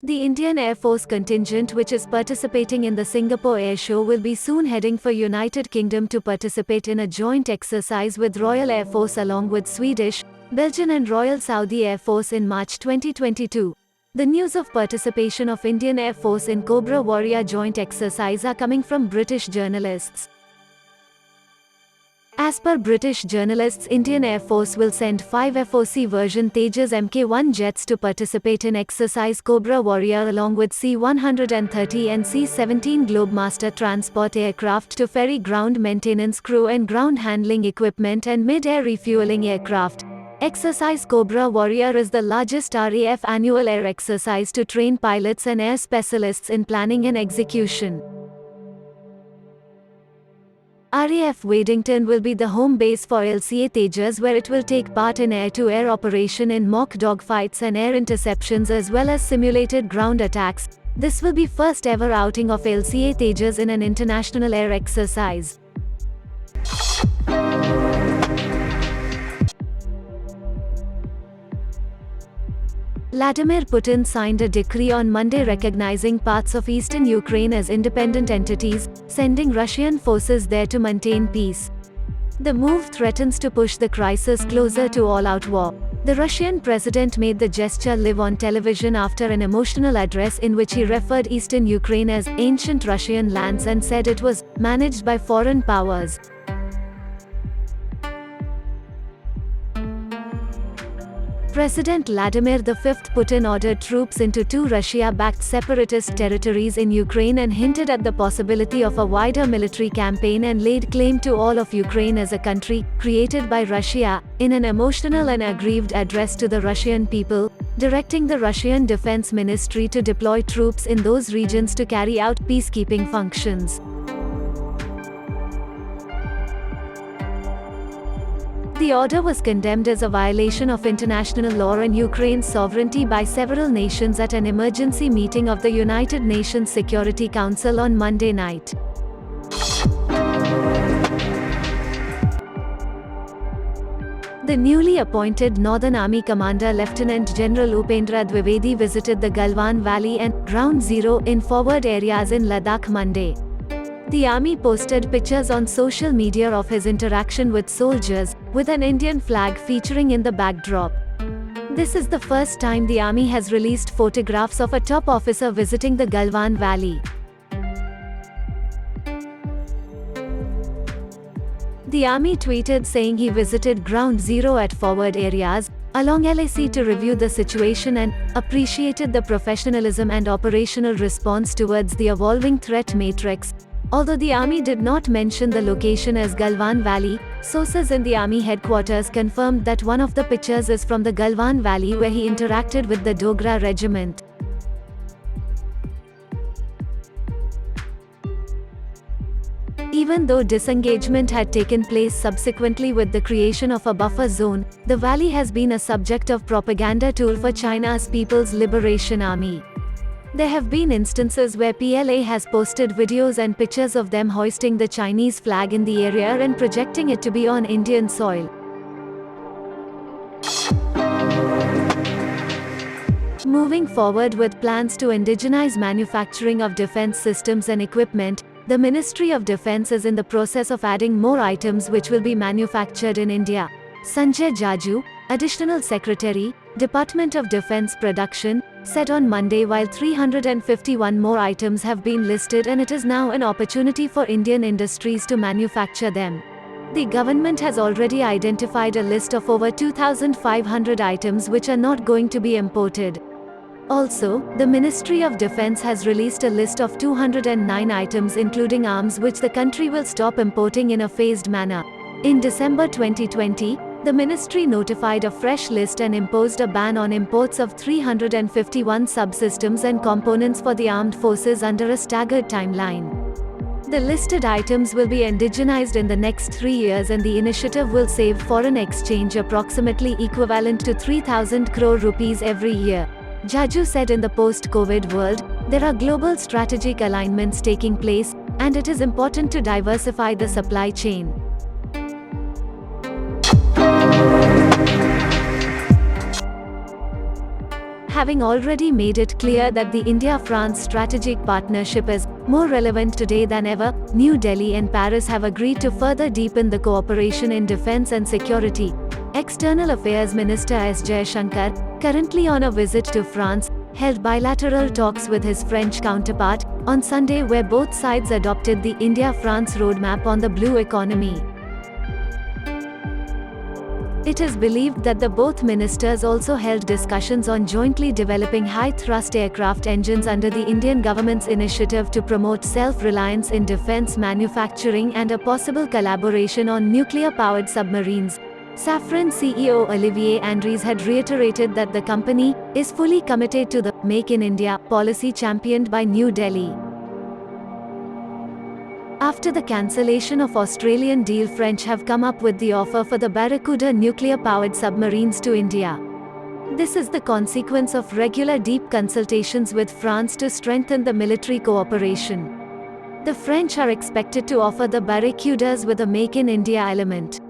The Indian Air Force contingent, which is participating in the Singapore Air Show, will be soon heading for United Kingdom to participate in a joint exercise with Royal Air Force along with Swedish, Belgian and Royal Saudi Air Force in March 2022. The news of participation of Indian Air Force in Cobra Warrior joint exercise are coming from British journalists. As per British journalists, Indian Air Force will send 5 FOC version Tejas Mk1 jets to participate in exercise Cobra Warrior along with C-130 and C-17 Globemaster transport aircraft to ferry ground maintenance crew and ground handling equipment and mid-air refueling aircraft. Exercise Cobra Warrior is the largest RAF annual air exercise to train pilots and air specialists in planning and execution. RAF Wadington will be the home base for LCA Tejas, where it will take part in air-to-air operation in mock dogfights and air interceptions as well as simulated ground attacks. This will be first ever outing of LCA Tejas in an international air exercise. Vladimir Putin signed a decree on Monday recognizing parts of eastern Ukraine as independent entities, sending Russian forces there to maintain peace. The move threatens to push the crisis closer to all-out war. The Russian president made the gesture live on television after an emotional address in which he referred eastern Ukraine as ancient Russian lands and said it was managed by foreign powers. President Vladimir V Putin ordered troops into 2 Russia-backed separatist territories in Ukraine and hinted at the possibility of a wider military campaign and laid claim to all of Ukraine as a country created by Russia, in an emotional and aggrieved address to the Russian people, directing the Russian Defense Ministry to deploy troops in those regions to carry out peacekeeping functions. The order was condemned as a violation of international law and Ukraine's sovereignty by several nations at an emergency meeting of the United Nations Security Council on Monday night. The newly appointed Northern Army Commander Lieutenant General Upendra Dwivedi visited the Galwan Valley and Ground Zero in forward areas in Ladakh Monday. The army posted pictures on social media of his interaction with soldiers, with an Indian flag featuring in the backdrop. This is the first time the army has released photographs of a top officer visiting the Galwan Valley. The army tweeted saying he visited Ground Zero at forward areas, along LAC to review the situation and appreciated the professionalism and operational response towards the evolving threat matrix. Although the army did not mention the location as Galwan Valley, sources in the army headquarters confirmed that one of the pictures is from the Galwan Valley where he interacted with the Dogra regiment. Even though disengagement had taken place subsequently with the creation of a buffer zone, the valley has been a subject of propaganda tool for China's People's Liberation Army. There have been instances where PLA has posted videos and pictures of them hoisting the Chinese flag in the area and projecting it to be on Indian soil. Moving forward with plans to indigenize manufacturing of defense systems and equipment, the Ministry of Defense is in the process of adding more items which will be manufactured in India. Sanjay Jaju, Additional Secretary, Department of Defense Production, said on Monday while 351 more items have been listed and it is now an opportunity for Indian industries to manufacture them. The government has already identified a list of over 2,500 items which are not going to be imported. Also, the Ministry of Defense has released a list of 209 items including arms which the country will stop importing in a phased manner. In December 2020, the ministry notified a fresh list and imposed a ban on imports of 351 subsystems and components for the armed forces under a staggered timeline. The listed items will be indigenized in the next 3 years and the initiative will save foreign exchange approximately equivalent to 3,000 crore rupees every year. Jaju said in the post-COVID world, there are global strategic alignments taking place, and it is important to diversify the supply chain. having already made it clear that the India-France strategic partnership is more relevant today than ever. New Delhi and Paris have agreed to further deepen the cooperation in defense and security. External Affairs Minister S. Jaishankar, currently on a visit to France, held bilateral talks with his French counterpart on Sunday, where both sides adopted the India-France roadmap on the blue economy. It is believed that the both ministers also held discussions on jointly developing high-thrust aircraft engines under the Indian government's initiative to promote self-reliance in defense manufacturing and a possible collaboration on nuclear-powered submarines. Safran CEO Olivier Andries had reiterated that the company is fully committed to the Make in India policy championed by New Delhi. After the cancellation of Australian deal, French have come up with the offer for the Barracuda nuclear-powered submarines to India. This is the consequence of regular deep consultations with France to strengthen the military cooperation. The French are expected to offer the Barracudas with a Make in India element.